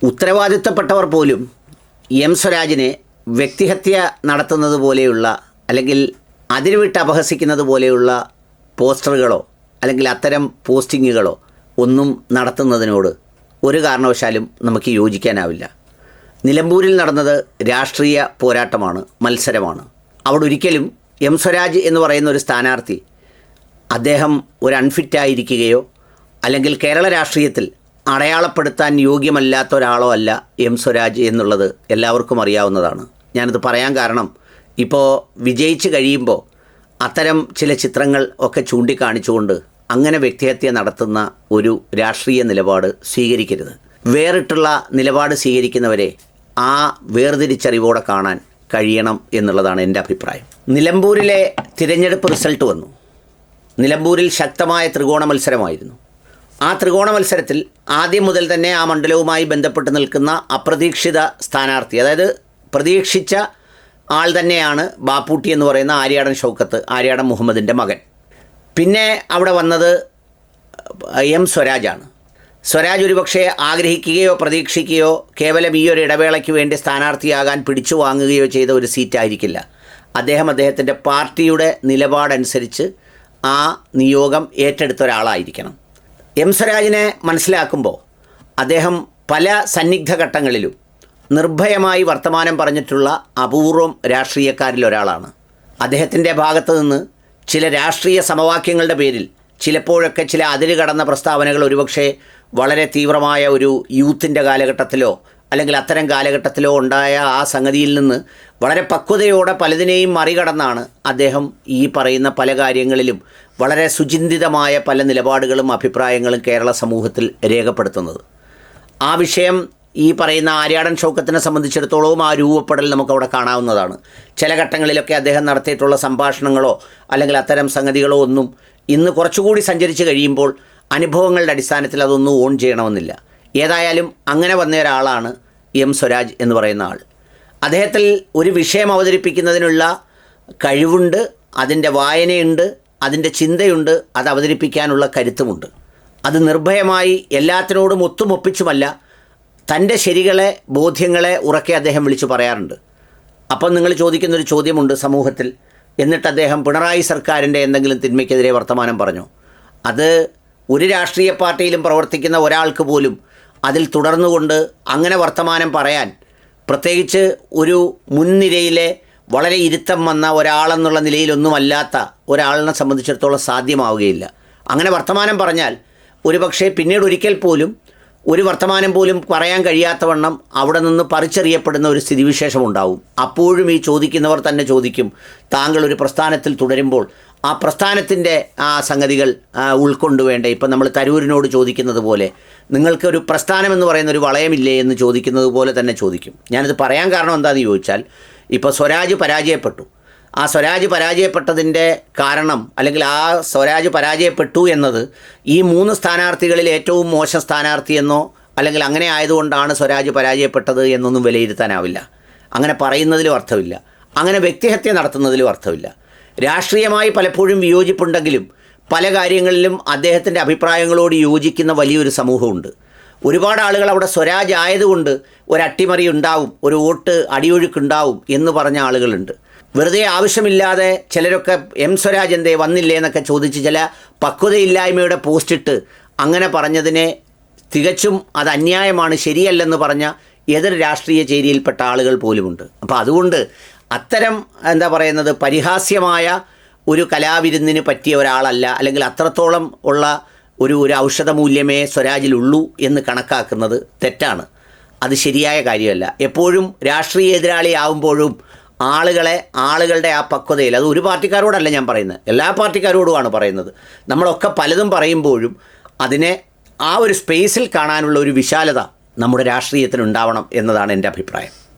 ഉത്തരവാദിത്തപ്പെട്ടവർ പോലും എം സ്വരാജിനെ വ്യക്തിഹത്യ നടത്തുന്നത് പോലെയുള്ള അല്ലെങ്കിൽ അതിരുവിട്ട് അപഹസിക്കുന്നത് പോലെയുള്ള പോസ്റ്ററുകളോ അല്ലെങ്കിൽ അത്തരം പോസ്റ്റിങ്ങുകളോ ഒന്നും നടത്തുന്നതിനോട് ഒരു കാരണവശാലും നമുക്ക് യോജിക്കാനാവില്ല. നിലമ്പൂരിൽ നടന്നത് രാഷ്ട്രീയ പോരാട്ടമാണ്, മത്സരമാണ്. അവിടെ ഒരിക്കലും എം സ്വരാജ് എന്ന് പറയുന്ന ഒരു സ്ഥാനാർത്ഥി അദ്ദേഹം ഒരു അൺഫിറ്റായിരിക്കുകയോ അല്ലെങ്കിൽ കേരള രാഷ്ട്രീയത്തിൽ അടയാളപ്പെടുത്താൻ യോഗ്യമല്ലാത്ത ഒരാളോ അല്ല എം സ്വരാജ് എന്നുള്ളത് എല്ലാവർക്കും അറിയാവുന്നതാണ്. ഞാനത് പറയാൻ കാരണം, ഇപ്പോൾ വിജയിച്ച് കഴിയുമ്പോൾ അത്തരം ചില ചിത്രങ്ങൾ ഒക്കെ ചൂണ്ടിക്കാണിച്ചുകൊണ്ട് അങ്ങനെ വ്യക്തിഹത്യ നടത്തുന്ന ഒരു രാഷ്ട്രീയ നിലപാട് സ്വീകരിക്കരുത്. വേറിട്ടുള്ള നിലപാട് സ്വീകരിക്കുന്നവരെ ആ വേർതിരിച്ചറിവോടെ കാണാൻ കഴിയണം എന്നുള്ളതാണ് എൻ്റെ അഭിപ്രായം. നിലമ്പൂരിലെ തിരഞ്ഞെടുപ്പ് റിസൾട്ട് വന്നു. നിലമ്പൂരിൽ ശക്തമായ ത്രികോണ മത്സരമായിരുന്നു. ആ ത്രികോണ മത്സരത്തിൽ ആദ്യം മുതൽ തന്നെ ആ മണ്ഡലവുമായി ബന്ധപ്പെട്ട് നിൽക്കുന്ന അപ്രതീക്ഷിത സ്ഥാനാർത്ഥി, അതായത് പ്രതീക്ഷിച്ച ആൾ തന്നെയാണ് ബാപ്പൂട്ടി എന്ന് പറയുന്ന ആര്യാടൻ ഷൗക്കത്ത്, ആര്യാടൻ മുഹമ്മദിൻ്റെ മകൻ. പിന്നെ അവിടെ വന്നത് എം സ്വരാജാണ്. സ്വരാജ് ഒരുപക്ഷെ ആഗ്രഹിക്കുകയോ പ്രതീക്ഷിക്കുകയോ കേവലം ഈ ഒരു ഇടവേളയ്ക്ക് വേണ്ടി സ്ഥാനാർത്ഥിയാകാൻ പിടിച്ചു വാങ്ങുകയോ ചെയ്ത ഒരു സീറ്റായിരിക്കില്ല. അദ്ദേഹത്തിൻ്റെ പാർട്ടിയുടെ നിലപാടനുസരിച്ച് ആ നിയോഗം ഏറ്റെടുത്ത ഒരാളായിരിക്കണം. എം സ്വരാജിനെ മനസ്സിലാക്കുമ്പോൾ അദ്ദേഹം പല സന്നിഗ്ധ ഘട്ടങ്ങളിലും നിർഭയമായി വർത്തമാനം പറഞ്ഞിട്ടുള്ള അപൂർവം രാഷ്ട്രീയക്കാരിൽ ഒരാളാണ്. അദ്ദേഹത്തിൻ്റെ ഭാഗത്ത് നിന്ന് ചില രാഷ്ട്രീയ സമവാക്യങ്ങളുടെ പേരിൽ ചിലപ്പോഴൊക്കെ ചില അതിര് കടന്ന പ്രസ്താവനകൾ ഒരുപക്ഷെ വളരെ തീവ്രമായ ഒരു യൂത്തിൻ്റെ കാലഘട്ടത്തിലോ അല്ലെങ്കിൽ അത്തരം കാലഘട്ടത്തിലോ ഉണ്ടായ ആ സംഗതിയിൽ നിന്ന് വളരെ പക്വതയോടെ പലതിനെയും മറികടന്നാണ് അദ്ദേഹം ഈ പറയുന്ന പല കാര്യങ്ങളിലും വളരെ സുചിന്തിതമായ പല നിലപാടുകളും അഭിപ്രായങ്ങളും കേരള സമൂഹത്തിൽ രേഖപ്പെടുത്തുന്നത്. ആ വിഷയം ഈ പറയുന്ന ആര്യാടൻ ഷൗക്കത്തിനെ സംബന്ധിച്ചിടത്തോളവും ആ രൂപപ്പെടൽ നമുക്കവിടെ കാണാവുന്നതാണ്. ചില ഘട്ടങ്ങളിലൊക്കെ അദ്ദേഹം നടത്തിയിട്ടുള്ള സംഭാഷണങ്ങളോ അല്ലെങ്കിൽ അത്തരം സംഗതികളോ ഒന്നും ഇന്ന് കുറച്ചുകൂടി സഞ്ചരിച്ച് കഴിയുമ്പോൾ അനുഭവങ്ങളുടെ അടിസ്ഥാനത്തിൽ അതൊന്നും ഓൺ ചെയ്യണമെന്നില്ല. ഏതായാലും അങ്ങനെ വന്ന ഒരാളാണ് എം സ്വരാജ് എന്ന് പറയുന്ന ആൾ. അദ്ദേഹത്തിൽ ഒരു വിഷയം അവതരിപ്പിക്കുന്നതിനുള്ള കഴിവുണ്ട്, അതിൻ്റെ വായനയുണ്ട്, അതിൻ്റെ ചിന്തയുണ്ട്, അത് അവതരിപ്പിക്കാനുള്ള കരുത്തുമുണ്ട്. അത് നിർഭയമായി എല്ലാത്തിനോടും ഒത്തുമൊപ്പിച്ചുമല്ല, തൻ്റെ ശരികളെ ബോധ്യങ്ങളെ ഉറക്കെ അദ്ദേഹം വിളിച്ചു പറയാറുണ്ട്. അപ്പം നിങ്ങൾ ചോദിക്കുന്നൊരു ചോദ്യമുണ്ട് സമൂഹത്തിൽ, എന്നിട്ട് അദ്ദേഹം പിണറായി സർക്കാരിൻ്റെ എന്തെങ്കിലും തിന്മയ്ക്കെതിരെ വർത്തമാനം പറഞ്ഞു. അത് ഒരു രാഷ്ട്രീയ പാർട്ടിയിലും പ്രവർത്തിക്കുന്ന ഒരാൾക്ക് പോലും അതിൽ തുടർന്നുകൊണ്ട് അങ്ങനെ വർത്തമാനം പറയാൻ, പ്രത്യേകിച്ച് ഒരു മുൻനിരയിലെ വളരെ ഇരുത്തം വന്ന ഒരാളെന്നുള്ള നിലയിലൊന്നുമല്ലാത്ത ഒരാളിനെ സംബന്ധിച്ചിടത്തോളം സാധ്യമാവുകയില്ല. അങ്ങനെ വർത്തമാനം പറഞ്ഞാൽ ഒരുപക്ഷെ പിന്നീട് ഒരിക്കൽ പോലും ഒരു വർത്തമാനം പോലും പറയാൻ കഴിയാത്തവണ്ണം അവിടെ നിന്ന് പറിച്ചെറിയപ്പെടുന്ന ഒരു സ്ഥിതിവിശേഷം ഉണ്ടാവും. അപ്പോഴും ഈ ചോദിക്കുന്നവർ തന്നെ ചോദിക്കും, താങ്കൾ ഒരു പ്രസ്ഥാനത്തിൽ തുടരുമ്പോൾ ആ പ്രസ്ഥാനത്തിൻ്റെ ആ സംഗതികൾ ഉൾക്കൊണ്ടുവേണ്ടേ? ഇപ്പം നമ്മൾ തരൂരിനോട് ചോദിക്കുന്നത് പോലെ നിങ്ങൾക്കൊരു പ്രസ്ഥാനമെന്ന് പറയുന്ന ഒരു വളയമില്ലേ എന്ന് ചോദിക്കുന്നത് പോലെ തന്നെ ചോദിക്കും. ഞാനിത് പറയാൻ കാരണം എന്താണെന്ന് ചോദിച്ചാൽ, ഇപ്പോൾ സ്വരാജ് പരാജയപ്പെട്ടു. ആ സ്വരാജ് പരാജയപ്പെട്ടതിൻ്റെ കാരണം, അല്ലെങ്കിൽ ആ സ്വരാജ് പരാജയപ്പെട്ടു എന്നത് ഈ 3 സ്ഥാനാർത്ഥികളിൽ ഏറ്റവും മോശം സ്ഥാനാർത്ഥിയെന്നോ അല്ലെങ്കിൽ അങ്ങനെ ആയതുകൊണ്ടാണ് സ്വരാജ് പരാജയപ്പെട്ടത് എന്നൊന്നും വിലയിരുത്താനാവില്ല. അങ്ങനെ പറയുന്നതിലും അർത്ഥമില്ല, അങ്ങനെ വ്യക്തിഹത്യ നടത്തുന്നതിലും അർത്ഥമില്ല. രാഷ്ട്രീയമായി പലപ്പോഴും വിയോജിപ്പുണ്ടെങ്കിലും പല കാര്യങ്ങളിലും അദ്ദേഹത്തിൻ്റെ അഭിപ്രായങ്ങളോട് യോജിക്കുന്ന വലിയൊരു സമൂഹമുണ്ട്. ഒരുപാട് ആളുകൾ അവിടെ സ്വരാജ് ആയതുകൊണ്ട് ഒരു അട്ടിമറി ഉണ്ടാവും, ഒരു വോട്ട് അടിയൊഴുക്കുണ്ടാവും എന്ന് പറഞ്ഞ ആളുകളുണ്ട്. വെറുതെ ആവശ്യമില്ലാതെ ചിലരൊക്കെ എം സ്വരാജ് എന്തേ വന്നില്ലേ എന്നൊക്കെ ചോദിച്ച് ചില പക്വതയില്ലായ്മയുടെ പോസ്റ്റിട്ട് അങ്ങനെ പറഞ്ഞതിനെ തികച്ചും അത് അന്യായമാണ്, ശരിയല്ലെന്ന് പറഞ്ഞ എതിർ രാഷ്ട്രീയ ചേരിയിൽപ്പെട്ട ആളുകൾ പോലുമുണ്ട്. അപ്പോൾ അതുകൊണ്ട് അത്തരം പരിഹാസ്യമായ ഒരു കലാവിരുന്നിന് പറ്റിയ ഒരാളല്ല, അല്ലെങ്കിൽ അത്രത്തോളം ഉള്ള ഒരു ഔഷധമൂല്യമേ സ്വരാജിലുള്ളൂ എന്ന് കണക്കാക്കുന്നത് തെറ്റാണ്. അത് ശരിയായ കാര്യമല്ല. എപ്പോഴും രാഷ്ട്രീയ എതിരാളി ആവുമ്പോഴും ആളുകളുടെ ആ പക്വതയിൽ, അത് ഒരു പാർട്ടിക്കാരോടല്ല ഞാൻ പറയുന്നത്, എല്ലാ പാർട്ടിക്കാരോടുമാണ് പറയുന്നത്. നമ്മളൊക്കെ പലതും പറയുമ്പോഴും അതിനെ ആ ഒരു സ്പേസിൽ കാണാനുള്ള ഒരു വിശാലത നമ്മുടെ രാഷ്ട്രീയത്തിനുണ്ടാവണം എന്നതാണ് എൻ്റെ അഭിപ്രായം.